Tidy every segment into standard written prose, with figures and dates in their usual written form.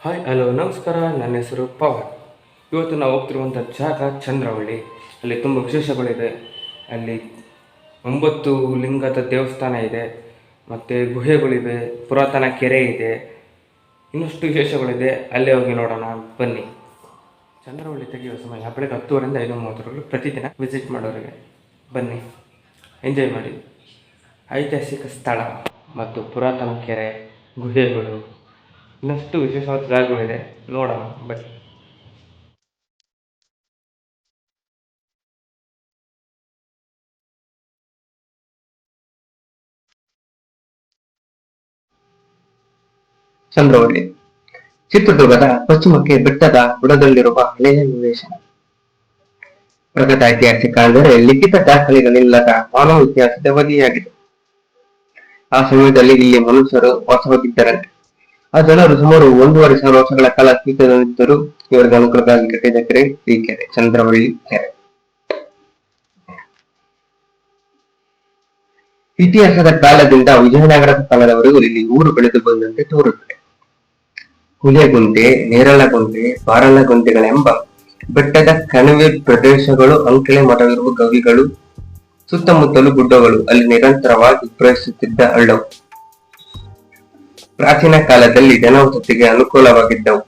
Hi hello ನಮಸ್ಕಾರ. ನನ್ನ ಹೆಸರು ಪವನ್. ಇವತ್ತು ನಾವು ಹೋಗ್ತಿರುವಂಥ ಜಾಗ ಚಂದ್ರವಳ್ಳಿ. ಅಲ್ಲಿ ತುಂಬ ವಿಶೇಷಗಳಿದೆ. ಅಲ್ಲಿ 9 ಲಿಂಗದ ದೇವಸ್ಥಾನ ಇದೆ, ಮತ್ತು ಗುಹೆಗಳಿವೆ, ಪುರಾತನ ಕೆರೆ ಇದೆ, ಇನ್ನಷ್ಟು ವಿಶೇಷಗಳಿದೆ. ಅಲ್ಲೇ ಹೋಗಿ ನೋಡೋಣ ಬನ್ನಿ. ಚಂದ್ರವಳ್ಳಿ ತೆಗೆಯುವ ಸಮಯ ಬೆಳಗ್ಗೆ 10 ಗಂಟೆಯಿಂದ 5:30 ಪ್ರತಿದಿನ ವಿಸಿಟ್ ಮಾಡೋರಿಗೆ ಬನ್ನಿ, ಎಂಜಾಯ್ ಮಾಡಿ. ಐತಿಹಾಸಿಕ ಸ್ಥಳ ಮತ್ತು ಪುರಾತನ ಕೆರೆ, ಗುಹೆಗಳು, ಇನ್ನಷ್ಟು ವಿಶೇಷವಾದ ಜಾಗಗಳಿದೆ, ನೋಡೋಣ ಬನ್ನಿ. ಚಂದ್ರವಳ್ಳಿ ಚಿತ್ರದುರ್ಗದ ಪಶ್ಚಿಮಕ್ಕೆ ಬೆಟ್ಟದ ಬುಡದಲ್ಲಿರುವ ಹಳೆಯ ನಿವೇಶನ. ಪ್ರಗತ ಐತಿಹಾಸಿಕ ಅಂದರೆ ಲಿಖಿತ ದಾಖಲೆಗಳಿಲ್ಲದ ಮಾನವ ಇತಿಹಾಸದ ಅವಧಿಯಾಗಿದೆ. ಆ ಸಮಯದಲ್ಲಿ ಇಲ್ಲಿ ಮನುಷ್ಯರು ವಾಸವಾಗಿದ್ದರಂತೆ. ಆ ಜನರು ಸುಮಾರು 1,500 ವರ್ಷಗಳ ಕಾಲ ಅಸ್ತಿತ್ವದಲ್ಲಿದ್ದರು. ಇವರಿಗೆ ಅನುಕೂಲಕ್ಕಾಗಿ ಕಟ್ಟಿದ ಕೆರೆ ಈ ಕೆರೆ, ಚಂದ್ರವಳ್ಳಿ ಕೆರೆ. ಇತಿಹಾಸದ ಕಾಲದಿಂದ ವಿಜಯನಗರದ ಕಾಲದವರೆಗೂ ಇಲ್ಲಿ ಊರು ಬೆಳೆದು ಬಂದಂತೆ ತೋರುತ್ತದೆ. ಹುಲಿಗುಂಟೆ, ನೇರಳಗುಂಟೆ, ಬಾರಲಗುಂಟೆಗಳೆಂಬ ಬೆಟ್ಟದ ಕಣಿವೆ ಪ್ರದೇಶಗಳು, ಅಂಕೆಳೆ ಮರವಿರುವ ಗವಿಗಳು, ಸುತ್ತಮುತ್ತಲು ಗುಡ್ಡಗಳು, ಅಲ್ಲಿ ನಿರಂತರವಾಗಿ ಪ್ರವಹಿಸುತ್ತಿದ್ದ ಹಳ್ಳವು. ಪ್ರಾಚೀನ ಕಾಲದಲ್ಲಿ ಜನವಸತಿಗೆ ಅನುಕೂಲವಾಗಿದ್ದವು.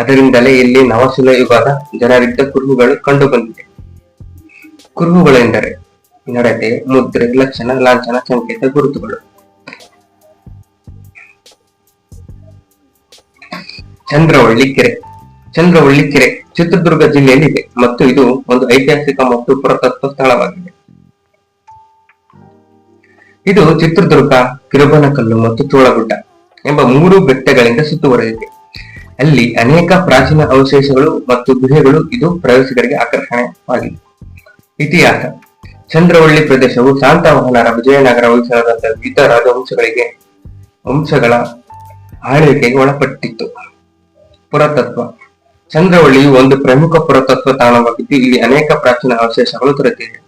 ಅದರಿಂದಲೇ ಇಲ್ಲಿ ನವಶಿಲ ಯುಗದ ಜನರಿದ್ದ ಕುರುಹುಗಳು ಕಂಡುಬಂದಿದೆ. ಕುರುಹುಗಳೆಂದರೆ ನಡತೆ, ಮುದ್ರೆ, ಲಕ್ಷಣ, ಲಾಂಛನ, ಸಂಕೇತ, ಗುರುತುಗಳು. ಚಂದ್ರವಳ್ಳಿ ಕೆರೆ. ಚಂದ್ರವಳ್ಳಿ ಕೆರೆ ಚಿತ್ರದುರ್ಗ ಜಿಲ್ಲೆಯಲ್ಲಿದೆ ಮತ್ತು ಇದು ಒಂದು ಐತಿಹಾಸಿಕ ಮತ್ತು ಪುರಾತತ್ವ ಸ್ಥಳವಾಗಿದೆ. ಇದು ಚಿತ್ರದುರ್ಗ, ಕಿರುಬನಕಲ್ಲು ಮತ್ತು ಚೋಳಗುಡ್ಡ ಎಂಬ 3 ಬೆಟ್ಟಗಳಿಂದ ಸುತ್ತುವರೆದಿದೆ. ಅಲ್ಲಿ ಅನೇಕ ಪ್ರಾಚೀನ ಅವಶೇಷಗಳು ಮತ್ತು ಗುಹೆಗಳು ಇದು ಪ್ರವಾಸಿಗರಿಗೆ ಆಕರ್ಷಣೆಯಾಗಿದೆ. ಇತಿಹಾಸ. ಚಂದ್ರವಳ್ಳಿ ಪ್ರದೇಶವು ಶಾತವಾಹನರ ವಿಜಯನಗರ ಹೊಯ್ಸಳರಂತ ವಿವಿಧ ವಂಶಗಳ ಆಳ್ವಿಕೆಗೆ ಒಳಪಟ್ಟಿತ್ತು. ಪುರಾತತ್ವ. ಚಂದ್ರವಳ್ಳಿಯು ಒಂದು ಪ್ರಮುಖ ಪುರಾತತ್ವ ತಾಣವಾಗಿದ್ದು ಇಲ್ಲಿ ಅನೇಕ ಪ್ರಾಚೀನ ಅವಶೇಷಗಳು ದೊರೆತಿವೆ.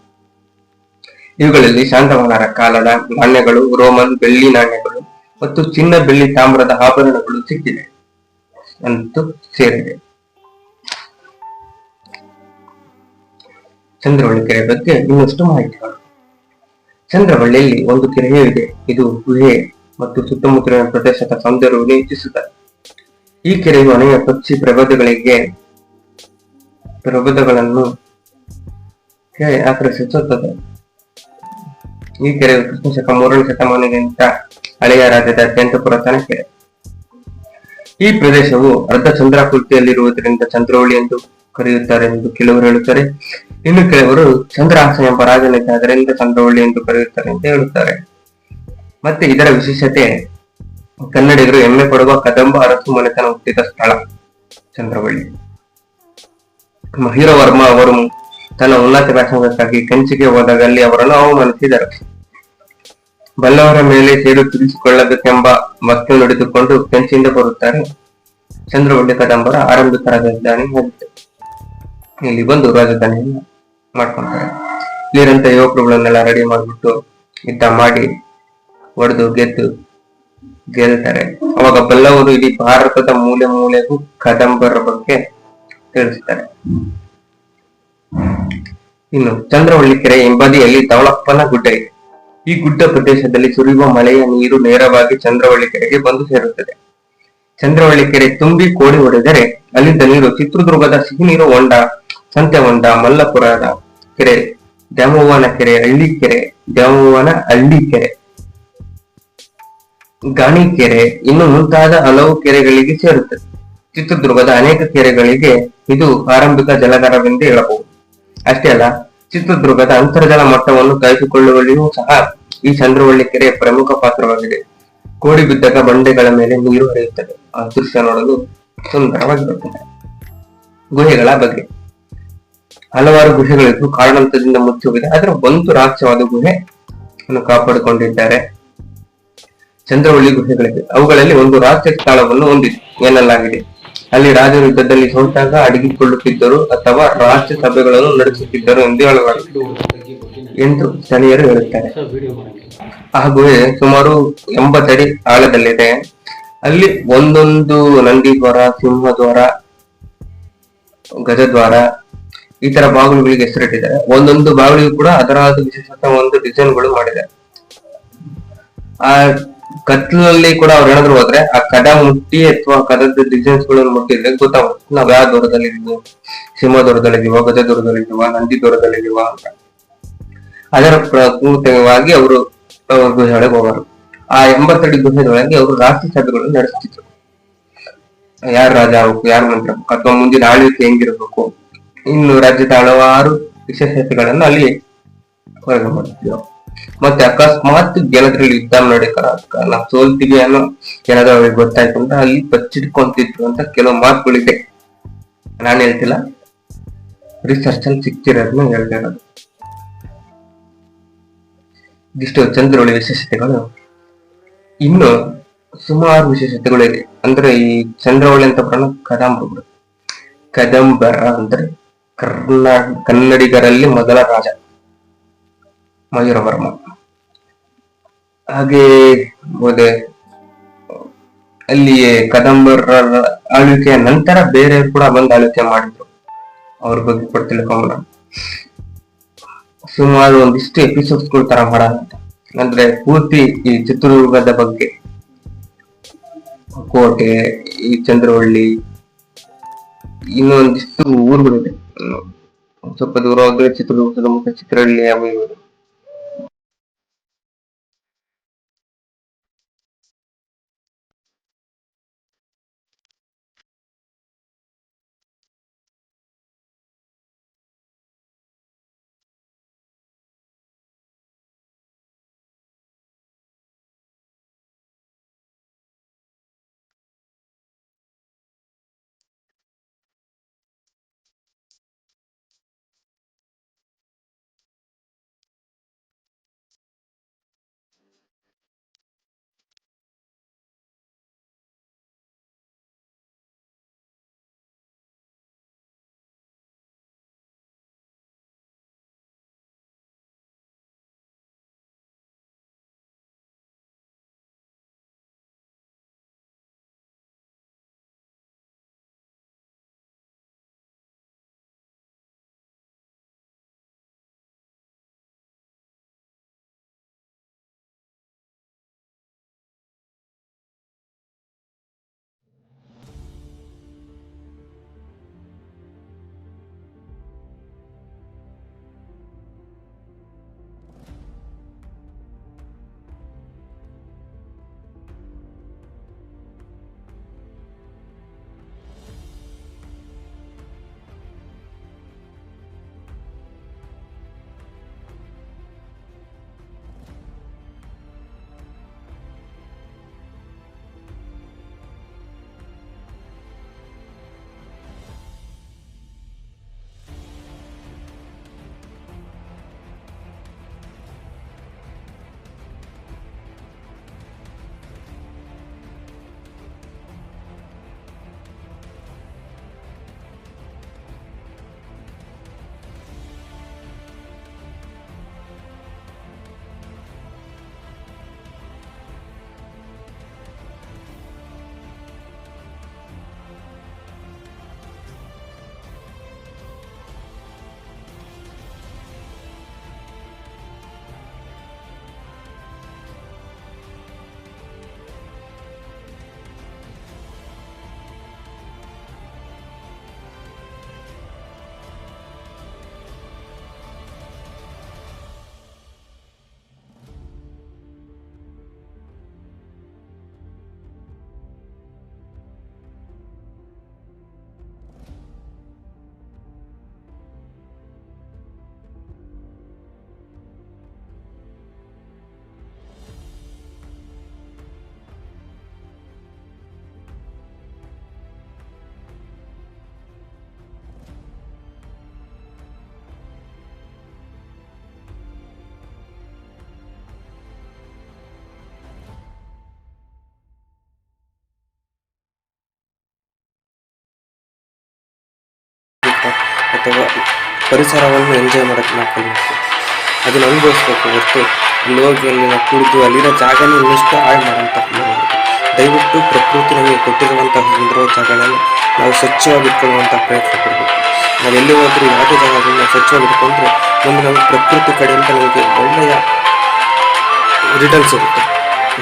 ಇವುಗಳಲ್ಲಿ ಶಾತವಾಹನರ ಕಾಲದ ನಾಣ್ಯಗಳು, ರೋಮನ್ ಬೆಳ್ಳಿ ನಾಣ್ಯಗಳು ಮತ್ತು ಚಿನ್ನ, ಬೆಳ್ಳಿ, ತಾಮ್ರದ ಆಭರಣಗಳು ಸಿಕ್ಕಿವೆ ಅಂತ ಸೇರಿದೆ. ಚಂದ್ರವಳ್ಳಿ ಕೆರೆ ಬಗ್ಗೆ ಇನ್ನಷ್ಟು ಮಾಹಿತಿಗಳು. ಚಂದ್ರವಳ್ಳಿಯಲ್ಲಿ ಒಂದು ಕೆರೆಯೂ ಇದೆ. ಇದು ಗುಹೆ ಮತ್ತು ಸುತ್ತಮುತ್ತಲಿನ ಪ್ರದೇಶದ ಸೌಂದರ್ಯವನ್ನು ಹೆಚ್ಚಿಸುತ್ತದೆ. ಈ ಕೆರೆಯು ಅನೇಕ ಪಕ್ಷಿ ಪ್ರಭೇದಗಳನ್ನು ಆಕರ್ಷಿಸುತ್ತದೆ. ಈ ಕೆರೆಯು ಕ್ರಿಸ್ತ 3ನೇ ಶತಮಾನಕ್ಕಿಂತ ಹಳೆಯ ರಾಜ್ಯದ ಅತ್ಯಂತ ಪುರಾತನ ಕೆರೆ. ಈ ಪ್ರದೇಶವು ಅರ್ಧ ಚಂದ್ರಾಕೃತಿಯಲ್ಲಿರುವುದರಿಂದ ಚಂದ್ರವಳ್ಳಿ ಎಂದು ಕರೆಯುತ್ತಾರೆ ಎಂದು ಕೆಲವರು ಹೇಳುತ್ತಾರೆ. ಇನ್ನು ಕೆಲವರು ಚಂದ್ರಹಾಸ ಎಂಬ ರಾಜನಿದ್ದ ಅದರಿಂದ ಚಂದ್ರವಳ್ಳಿ ಎಂದು ಕರೆಯುತ್ತಾರೆ ಅಂತ ಹೇಳುತ್ತಾರೆ. ಮತ್ತೆ ಇದರ ವಿಶೇಷತೆ, ಕನ್ನಡಿಗರು ಹೆಮ್ಮೆ ಪಡುವ ಕದಂಬ ಅರಸು ಮನೆತನ ಹುಟ್ಟಿದ ಸ್ಥಳ ಚಂದ್ರವಳ್ಳಿ. ಮಹಿರವರ್ಮ ಅವರು ತನ್ನ ಉನ್ನತ ವ್ಯಾಸಂಗಕ್ಕಾಗಿ ಕಂಚಿಗೆ ಹೋದಾಗ ಅಲ್ಲಿ ಅವರನ್ನು ಅವಮಾನಿಸಿದರು. ಬಲ್ಲವರ ಮೇಲೆ ಸೇಡು ತೀರಿಸಿಕೊಳ್ಳಬೇಕೆಂಬ ಭಕ್ತಿ ನಡೆದುಕೊಂಡು ಕಂಚಿಯಿಂದ ಬರುತ್ತಾರೆ. ಚಂದ್ರವಳ್ಳಿ ಕದಂಬರ ಆರಂಭಿಕ ರಾಜಧಾನಿ ಆಗಿದೆ. ಇಲ್ಲಿ ಬಂದು ರಾಜಧಾನಿಯನ್ನು ಮಾಡ್ಕೊಂತಾರೆ. ಇಲ್ಲಿರಂತ ಯುವಕರುಗಳನ್ನೆಲ್ಲ ರೆಡಿ ಮಾಡಿಬಿಟ್ಟು ಯುದ್ಧ ಮಾಡಿ ಹೊಡೆದು ಗೆಲ್ತಾರೆ. ಅವಾಗ ಬಲ್ಲವರು ಇಡೀ ಭಾರತದ ಮೂಲೆ ಮೂಲೆಗೂ ಕದಂಬರ ಬಗ್ಗೆ ತಿಳಿಸ್ತಾರೆ. ಇನ್ನು ಚಂದ್ರವಳ್ಳಿ ಕೆರೆ ಹಿಂಬದಿಯಲ್ಲಿ ಧವಳಪ್ಪನ ಗುಡ್ಡ ಇದೆ. ಈ ಗುಡ್ಡ ಪ್ರದೇಶದಲ್ಲಿ ಸುರಿಯುವ ಮಳೆಯ ನೀರು ನೇರವಾಗಿ ಚಂದ್ರವಳ್ಳಿ ಕೆರೆಗೆ ಬಂದು ಸೇರುತ್ತದೆ. ಚಂದ್ರವಳ್ಳಿ ಕೆರೆ ತುಂಬಿ ಕೋಡಿ ಹೊಡೆದರೆ ಅಲ್ಲಿದ್ದ ನೀರು ಚಿತ್ರದುರ್ಗದ ಸಿಹಿ ನೀರು ಹೊಂಡ, ಸಂತೆ ಹೊಂಡ, ಮಲ್ಲಪುರದ ಕೆರೆ, ದ್ಯಾಮವ್ವನ ಕೆರೆ, ದ್ಯಾಮವ್ವನ ಹಳ್ಳಿ ಕೆರೆ, ಗಾಣಿ ಕೆರೆ, ಇನ್ನು ಮುಂತಾದ ಹಲವು ಕೆರೆಗಳಿಗೆ ಸೇರುತ್ತದೆ. ಚಿತ್ರದುರ್ಗದ ಅನೇಕ ಕೆರೆಗಳಿಗೆ ಇದು ಆರಂಭಿಕ ಜಲಾಗಾರವೆಂದೇ ಹೇಳಬಹುದು. ಅಷ್ಟೇ ಅಲ್ಲ, ಚಿತ್ರದುರ್ಗದ ಅಂತರ್ಜಲ ಮಟ್ಟವನ್ನು ಕಾಯ್ದುಕೊಳ್ಳುವಲ್ಲಿಯೂ ಸಹ ಈ ಚಂದ್ರವಳ್ಳಿ ಕೆರೆ ಪ್ರಮುಖ ಪಾತ್ರವಾಗಿದೆ. ಕೋಡಿ ಬಿದ್ದಾಗ ಬಂಡೆಗಳ ಮೇಲೆ ನೀರು ಹರಿಯುತ್ತದೆ. ಆ ದೃಶ್ಯ ನೋಡಲು ಸುಂದರವಾಗಿರುತ್ತದೆ. ಗುಹೆಗಳ ಬಗ್ಗೆ. ಹಲವಾರು ಗುಹೆಗಳಿದ್ದು ಕಾರಣಾಂತರದಿಂದ ಮುಚ್ಚುವುದಿದೆ, ಆದರೆ ಒಂದು ರಹಸ್ಯವಾದ ಗುಹೆ ಅನ್ನು ಕಾಪಾಡಿಕೊಂಡಿದ್ದಾರೆ. ಚಂದ್ರವಳ್ಳಿ ಗುಹೆಗಳಿವೆ. ಅವುಗಳಲ್ಲಿ ಒಂದು ರಹಸ್ಯ ಸ್ಥಳವನ್ನು ಹೊಂದಿದೆ ಎನ್ನಲಾಗಿದೆ. ಅಲ್ಲಿ ರಾಜರು ಯುದ್ಧದಲ್ಲಿ ಸೋತಾಗ ಅಡಗಿಕೊಳ್ಳುತ್ತಿದ್ದರು ಅಥವಾ ರಹಸ್ಯ ಸಭೆಗಳನ್ನು ನಡೆಸುತ್ತಿದ್ದರು ಎಂದು ಹೇಳಲಾಗಿದೆ ಎಂದು ಸ್ಥಳೀಯರು ಹೇಳುತ್ತಾರೆ. ಆ ಗುಹೆ ಸುಮಾರು 80 ಅಡಿ ಆಳದಲ್ಲಿದೆ. ಅಲ್ಲಿ ಒಂದೊಂದು ನಂದಿ ದ್ವಾರ, ಸಿಂಹದ್ವಾರ, ಗಜದ್ವಾರ ಈ ತರ ಬಾಗಿಲುಗಳಿಗೆ ಹೆಸರಿಟ್ಟಿದ್ದಾರೆ. ಒಂದೊಂದು ಬಾಗಿಲಿಗೂ ಕೂಡ ಅದರಾದ ವಿಶೇಷತೆ ಒಂದು ಡಿಸೈನ್ಗಳು ಮಾಡಿದ್ದಾರೆ. ಆ ಕತ್ಲಲ್ಲಿ ಕೂಡ ಅವ್ರು ಏನಾದ್ರು ಹೋದ್ರೆ ಆ ಕದ ಮುಟ್ಟಿ ಅಥವಾ ಕದದ ಡಿಸೈನ್ಸ್ ಗಳನ್ನು ಮುಟ್ಟಿದ್ರೆ ಗೊತ್ತಾಗುತ್ತೆ ನಾವ್ ಯಾವ ದೂರದಲ್ಲಿ ಇದೀವಿ, ಸಿಂಹ ದೂರದಲ್ಲಿದೀವ, ಗಜ ದೂರದಲ್ಲಿದೀವ, ನಂದಿ ದೂರದಲ್ಲಿದೀವ ಅಂತ. ಅದರ ಪೂರ್ತಿವಾಗಿ ಅವರು ಗುಹೆಯೊಳಗೆ ಹೋಗೋರು. ಆ 80 ಅಡಿ ಗುಹೆಯೊಳಗೆ ಅವರು ರಾಷ್ಟ್ರ ಸಭೆಗಳನ್ನು ನಡೆಸ್ತಿದ್ರು. ಯಾರು ರಾಜ ಆಗ್ಬೇಕು, ಯಾರು ಮಂತ್ರಿ ಆಗ್ಬೇಕು, ಅಥವಾ ಮುಂದಿನ ಆಳ್ವಿಕೆ ಹೆಂಗಿರ್ಬೇಕು, ಇನ್ನು ರಾಜ್ಯದ ಹಲವಾರು ವಿಶೇಷತೆಗಳನ್ನು ಅಲ್ಲಿ ಹೊರಗೆ ಮಾಡ್ತಿದ್ರು. ಮತ್ತೆ ಅಕಸ್ಮಾತ್ ಗೆಲ್ಲದ್ರಲ್ಲಿ ಯುದ್ಧ ನಡೀತಾರ, ನಾವು ಸೋಲ್ತೀವಿ ಅನ್ನೋ ಏನಾದ್ರು ಅವ್ರಿಗೆ ಗೊತ್ತಾಯ್ತು ಅಂತ ಅಲ್ಲಿ ಬಚ್ಚಿಟ್ಕೊಂತಿದ್ರು ಅಂತ ಕೆಲವು ಮಾತುಗಳಿದೆ. ನಾನು ಹೇಳ್ತಿಲ್ಲ, ರಿಸರ್ಚ್ ಅಲ್ಲಿ ಸಿಕ್ತಿರೋದನ್ನ ಹೇಳ್ತಾ ಇರೋದು. ಇದಿಷ್ಟು ಚಂದ್ರವಳ್ಳಿ ವಿಶೇಷತೆಗಳು. ಇನ್ನು ಸುಮಾರು ವಿಶೇಷತೆಗಳಿದೆ. ಅಂದ್ರೆ ಈ ಚಂದ್ರವಳ್ಳಿ ಅಂತ ಬರೋಣ ಕದಂಬರು. ಕದಂಬರ ಅಂದ್ರೆ ಕನ್ನಡಿಗರಲ್ಲಿ ಮೊದಲ ರಾಜ ಮಯೂರವರ್ಮ. ಹಾಗೆ ಹೋದೆ ಅಲ್ಲಿ ಕದಂಬರ ಆಳ್ವಿಕೆಯ ನಂತರ ಬೇರೆಯವರು ಕೂಡ ಬಂದು ಆಳ್ವಿಕೆ ಮಾಡಿದ್ರು. ಅವ್ರ ಬಗ್ಗೆ ಕೂಡ ತಿಳ್ಕೊಂಬೋಣ. ಸುಮಾರು ಒಂದಿಷ್ಟು ಎಪಿಸೋಡ್ಸ್ಗಳು ತರ ಮಾಡೋಣ. ಅಂದ್ರೆ ಪೂರ್ತಿ ಈ ಚಿತ್ರದುರ್ಗದ ಬಗ್ಗೆ, ಕೋಟೆ, ಈ ಚಂದ್ರವಳ್ಳಿ, ಇನ್ನೊಂದಿಷ್ಟು ಊರುಗಳಿದೆ. ಸ್ವಲ್ಪ ದೂರ ಹೋದ್ರೆ ಚಿತ್ರದುರ್ಗ ಸುತ್ತಮುತ್ತ ಚಿತ್ರಹಳ್ಳಿ ಅವು ಇವು. ಅಥವಾ ಪರಿಸರವನ್ನು ಎಂಜಾಯ್ ಮಾಡೋಕ್ಕೆ ನಾವು ಕಲಿಬೇಕು, ಅದನ್ನು ಅನುಭವಿಸ್ಬೇಕು ಹೊರತು ಅಲ್ಲಿ ಹೋಗಿ ಅಲ್ಲಿನ ಕುಡಿದು ಅಲ್ಲಿರೋ ಜಾಗನೇ ಇನ್ನಷ್ಟು ಹಾಳು ಮಾಡೋಂಥ ದಯವಿಟ್ಟು ಪ್ರಕೃತಿ ನಮಗೆ ಕೊಟ್ಟಿರುವಂತಹ ಸುಂದರವಾದ ಜಾಗಗಳನ್ನು ನಾವು ಸ್ವಚ್ಛವಾಗಿ ಇಟ್ಕೊಳ್ಳುವಂಥ ಪ್ರಯತ್ನ ಪಡಬೇಕು. ನಾವು ಎಲ್ಲಿ ಹೋದರೂ ಯಾವುದೇ ಜಾಗಗಳನ್ನ ಸ್ವಚ್ಛವಾಗಿ ಇಟ್ಕೊಂಡ್ರೆ ಮುಂದೆ ನಮಗೆ ಪ್ರಕೃತಿ ಕಡೆಯಿಂದ ನಮಗೆ ಒಳ್ಳೆಯ ರಿಟರ್ನ್ ಸಿಗುತ್ತೆ.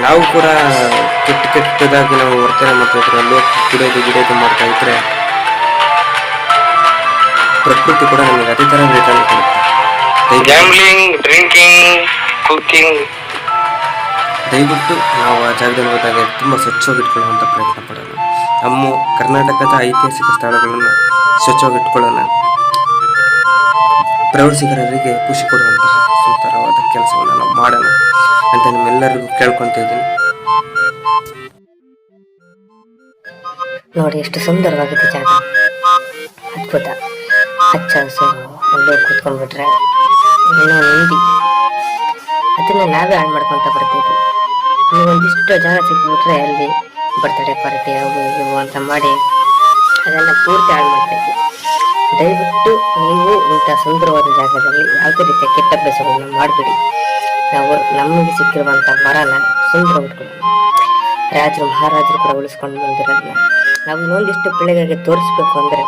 ನಾವು ಕೂಡ ಕೆಟ್ಟದಾಗಿ ನಾವು ವರ್ತನೆ ಮಾಡ್ತಾ ಇದ್ರೆ, ಎಲ್ಲೋ ಗಿಡೋದು ಮಾಡ್ತಾ ಇದ್ರೆ ಪ್ರಕೃತಿ ಕೂಡ ನಮಗೆ ಅದೇ ಥರ ರಿಟರ್ನ್ ಕೊಡುತ್ತೆ. ಗ್ಯಾಮ್ಲಿಂಗ್, ಡ್ರಿಂಕಿಂಗ್, ಕುಕಿಂಗ್, ದಯವಿಟ್ಟು ನಾವು ಆ ಜಾಗದಲ್ಲಿ ಹೋದಾಗ ತುಂಬ ಸ್ವಚ್ಛವಾಗಿ ಇಟ್ಕೊಳ್ಳುವಂಥ ಪ್ರಯತ್ನ ಪಡೋಣ. ನಮ್ಮ ಕರ್ನಾಟಕದ ಐತಿಹಾಸಿಕ ಸ್ಥಳಗಳನ್ನು ಸ್ವಚ್ಛವಾಗಿ ಇಟ್ಕೊಳ್ಳೋಣ. ಪ್ರವಾಸಿಗರಿಗೆ ಖುಷಿ ಕೊಡುವಂತಹ ಸುಂದರವಾದ ಕೆಲಸವನ್ನು ನಾವು ಮಾಡೋಣ ಅಂತ ನಿಮ್ಮೆಲ್ಲರಿಗೂ ಕೇಳ್ಕೊತ ಇದ್ದೀನಿ. ನೋಡಿ ಎಷ್ಟು ಸುಂದರವಾಗಿದೆ ಜಾಗ, ಅದ್ಭುತ. ಹಚ್ಚ ಹಸಿರು ಒಳ್ಳೆ ಕೂತ್ಕೊಂಡ್ಬಿಟ್ರೆ ಏನೋ ನೆಮ್ಮದಿ. ಅದನ್ನ ನಾವೇ ಹಾಳು ಮಾಡ್ಕೊಂತ ಬರ್ತಿದ್ವಿ. ಒಂದಿಷ್ಟು ಜಾಗ ಸಿಕ್ಬಿಟ್ರೆ ಅಲ್ಲಿ ಬರ್ತ್ಡೇ ಪಾರ್ಟಿ ಅವು ಇವು ಅಂತ ಮಾಡಿ ಅದನ್ನ ಪೂರ್ತಿ ಹಾಳು ಮಾಡ್ತಾ ಇದ್ವಿ. ದಯವಿಟ್ಟು ನೀವು ಇಂಥ ಸುಂದರವಾದ ಜಾಗದಲ್ಲಿ ಯಾವುದೇ ರೀತಿಯ ಕೆಟ್ಟ ಅಭ್ಯಾಸಗಳನ್ನ ಮಾಡಬೇಡಿ. ನಾವು ನಮಗೆ ಸಿಕ್ಕಿರುವಂಥ ಮರನ ಸುಂದರ ಉಟ್ಕೊಳ್ಳೋಣ. ರಾಜರು ಮಹಾರಾಜರು ಕೂಡ ಉಳಿಸ್ಕೊಂಡು ಬಂದಿರೋದನ್ನ ನಾವು ಇನ್ನೊಂದಿಷ್ಟು ಪೀಳಿಗೆಗೆ ತೋರಿಸ್ಬೇಕು ಅಂದರೆ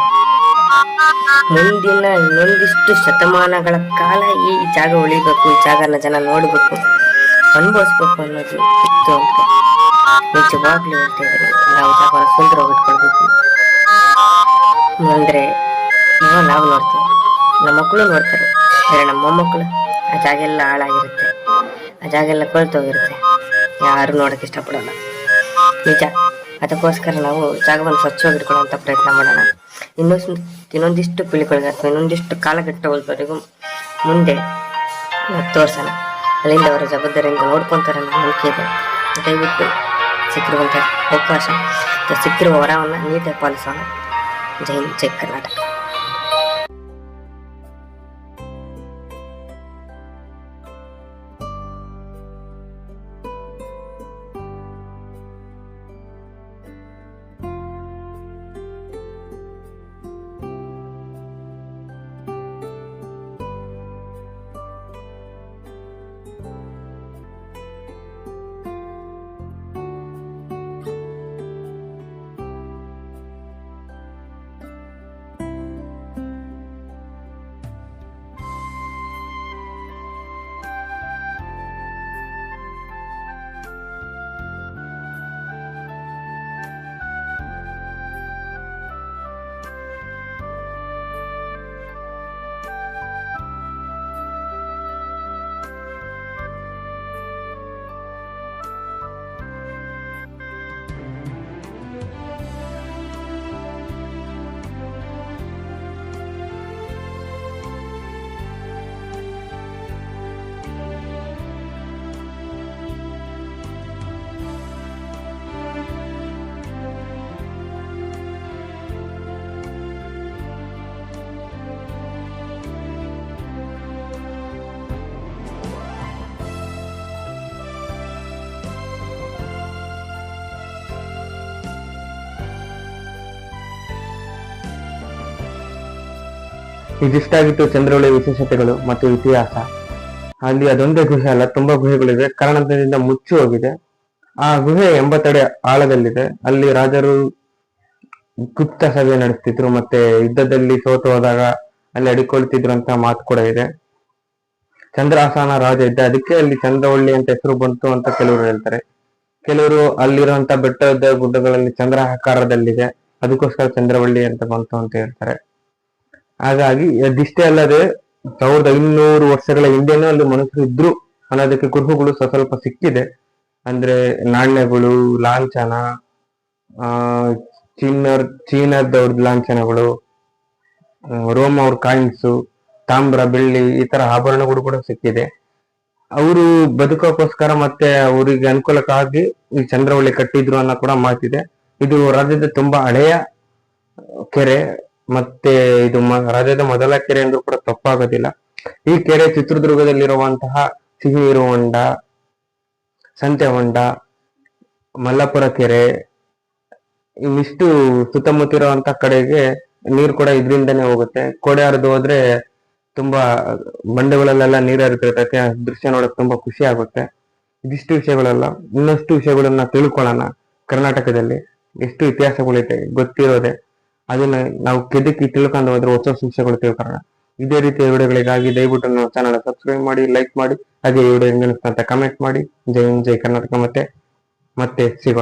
ಮುಂದಿನ ಇನ್ನೊಂದಿಷ್ಟು ಶತಮಾನಗಳ ಕಾಲ ಈ ಜಾಗ ಉಳಿಬೇಕು, ಈ ಜಾಗನ ಜನ ನೋಡಬೇಕು, ಅನುಭವಿಸ್ಬೇಕು ಅನ್ನೋದು ಇತ್ತು ಅಂದ್ರೆ ನಿಜವಾಗ್ಲೂ ಹೇಳ್ತಾ ಇದ್ದೀನಿ. ನಾವು ಜಾಗನ ಸುಂದರವಾಗಿ ಇಟ್ಕೊಳ್ಬೇಕು. ಅಂದ್ರೆ ಇವಾಗ ನಾವು ನೋಡ್ತೀವಿ, ನಮ್ಮ ಮಕ್ಕಳು ನೋಡ್ತಾರೆ, ನಮ್ಮ ಮೊಮ್ಮಕ್ಕಳು ಆ ಜಾಗ ಎಲ್ಲ ಹಾಳಾಗಿರುತ್ತೆ, ಆ ಜಾಗ ಎಲ್ಲ ಕೊಳ್ತೋಗಿರುತ್ತೆ, ಯಾರು ನೋಡಕ್ಕೆ ಇಷ್ಟಪಡೋಲ್ಲ. ನಿಜ. ಅದಕ್ಕೋಸ್ಕರ ನಾವು ಜಾಗವನ್ನು ಸ್ವಚ್ಛವಾಗಿ ಇಟ್ಕೊಳ್ಳುವಂಥ ಪ್ರಯತ್ನ ಮಾಡೋಣ. ಇನ್ನೊಂದಿಷ್ಟು ಪೀಳಿಗೆಗಳಿಗೆ ಅಥವಾ ಇನ್ನೊಂದಿಷ್ಟು ಕಾಲಘಟ್ಟವರೆಗೂ ಮುಂದೆ ತೋರ್ಸೋಣ. ಅಲ್ಲಿಂದ ಅವರ ಜವಾಬ್ದಾರಿಯಿಂದ ನೋಡ್ಕೊತಾರೆ ಅನ್ನೋ ನಂಬಿಕೆ ಇದೆ. ದಯವಿಟ್ಟು ಸಿಕ್ಕಿರುವಂಥ ಅವಕಾಶ ಅಥವಾ ಸಿಕ್ಕಿರುವ ವರವನ್ನು ನೀಟಾಗಿ ಪಾಲಿಸೋಣ. ಜೈ ಹಿಂದ್, ಜೈ ಕರ್ನಾಟಕ. ಇದಿಷ್ಟಾಗಿತ್ತು ಚಂದ್ರವಳ್ಳಿ ವಿಶೇಷತೆಗಳು ಮತ್ತು ಇತಿಹಾಸ. ಅಲ್ಲಿ ಅದೊಂದೇ ಗುಹೆ ಅಲ್ಲ, ತುಂಬಾ ಗುಹೆಗಳಿವೆ. ಕಾರಣದಿಂದ ಮುಚ್ಚಿ ಹೋಗಿದೆ. ಆ ಗುಹೆ 80 ಅಡಿ ಆಳದಲ್ಲಿದೆ. ಅಲ್ಲಿ ರಾಜರು ಗುಪ್ತ ಸಭೆ ನಡೆಸ್ತಿದ್ರು, ಮತ್ತೆ ಯುದ್ಧದಲ್ಲಿ ಸೋತು ಹೋದಾಗ ಅಲ್ಲಿ ಅಡಿಕೊಳ್ತಿದ್ರು ಅಂತ ಮಾತು ಕೂಡ ಇದೆ. ಚಂದ್ರಾಸನ ರಾಜ ಇದ್ದ, ಅದಕ್ಕೆ ಅಲ್ಲಿ ಚಂದ್ರವಳ್ಳಿ ಅಂತ ಹೆಸರು ಬಂತು ಅಂತ ಕೆಲವರು ಹೇಳ್ತಾರೆ. ಕೆಲವರು ಅಲ್ಲಿರುವಂತ ಬೆಟ್ಟದ ಗುಡ್ಡಗಳಲ್ಲಿ ಚಂದ್ರ ಆಕಾರದಲ್ಲಿದೆ, ಅದಕ್ಕೋಸ್ಕರ ಚಂದ್ರವಳ್ಳಿ ಅಂತ ಬಂತು ಅಂತ ಹೇಳ್ತಾರೆ. ಹಾಗಾಗಿ ಅದಿಷ್ಟೇ ಅಲ್ಲದೆ 1500 ವರ್ಷಗಳ ಹಿಂದೆನೂ ಅಲ್ಲಿ ಮನುಷ್ಯರು ಇದ್ರು ಅನ್ನೋದಕ್ಕೆ ಕುರುಹುಗಳು ಸ್ವಲ್ಪ ಸಿಕ್ಕಿದೆ. ಅಂದ್ರೆ ನಾಣ್ಯಗಳು, ಲಾಂಛನ, ಚೀನದವ್ರದ್ದು ಲಾಂಛನಗಳು, ರೋಮ್ ಅವ್ರ ಕಾಯಿನ್ಸು, ತಾಮ್ರ, ಬೆಳ್ಳಿ, ಈ ತರ ಆಭರಣಗಳು ಕೂಡ ಸಿಕ್ಕಿದೆ. ಅವರು ಬದುಕೋಕ್ಕೋಸ್ಕರ ಮತ್ತೆ ಅವರಿಗೆ ಅನುಕೂಲಕ್ಕಾಗಿ ಈ ಚಂದ್ರವಳ್ಳಿ ಕಟ್ಟಿದ್ರು ಅನ್ನೋ ಕೂಡ ಮಾತಿದೆ. ಇದು ರಾಜ್ಯದ ತುಂಬಾ ಹಳೆಯ ಕೆರೆ, ಮತ್ತೆ ಇದು ರಾಜ್ಯದ ಮೊದಲ ಕೆರೆ ಅಂದ್ರೂ ಕೂಡ ತಪ್ಪಾಗೋದಿಲ್ಲ. ಈ ಕೆರೆ ಚಿತ್ರದುರ್ಗದಲ್ಲಿರುವಂತಹ ಸಿಹಿನೀರು ಹೊಂಡ, ಸಂತೆ ಹೊಂಡ, ಮಲ್ಲಪುರ ಕೆರೆ, ಇವಿಷ್ಟು ಸುತ್ತಮುತ್ತ ಇರುವಂತ ಕಡೆಗೆ ನೀರು ಕೂಡ ಇದರಿಂದನೇ ಹೋಗುತ್ತೆ. ಕೋಡೆ ಹರಿದು ಹೋದ್ರೆ ತುಂಬಾ ಬಂಡೆಗಳಲ್ಲೆಲ್ಲ ನೀರು ಹರಿತಿರ್ತೈತೆ, ದೃಶ್ಯ ನೋಡಕ್ ತುಂಬಾ ಖುಷಿ ಆಗುತ್ತೆ. ಇದಿಷ್ಟು ವಿಷಯಗಳೆಲ್ಲ, ಇನ್ನಷ್ಟು ವಿಷಯಗಳನ್ನ ತಿಳ್ಕೊಳ್ಳೋಣ. ಕರ್ನಾಟಕದಲ್ಲಿ ಎಷ್ಟು ಇತಿಹಾಸಗಳಿದೆ ಗೊತ್ತಿರೋದೆ. ಅದನ್ನ ನಾವು ಕೆದಕಿ ತಿಳ್ಕೊಂಡು ಹೋದ್ರೆ ಹೊಸ ವಿಷಯಗಳು ತಿಳ್ಕೊಳ್ಳೋಣ. ಇದೇ ರೀತಿಯ ವಿಡಿಯೋಗಳಿಗಾಗಿ ದಯವಿಟ್ಟು ನಮ್ಮ ಚಾನಲ್ ಸಬ್ಸ್ಕ್ರೈಬ್ ಮಾಡಿ, ಲೈಕ್ ಮಾಡಿ, ಹಾಗೆ ಈ ವಿಡಿಯೋ ಹೆಂಗ್ ಅನಿಸ್ತು ಅಂತ ಕಮೆಂಟ್ ಮಾಡಿ. ಜೈ ಹಿಂದ್, ಜೈ ಕರ್ನಾಟಕ. ಮತ್ತೆ ಸಿಗೋಣ.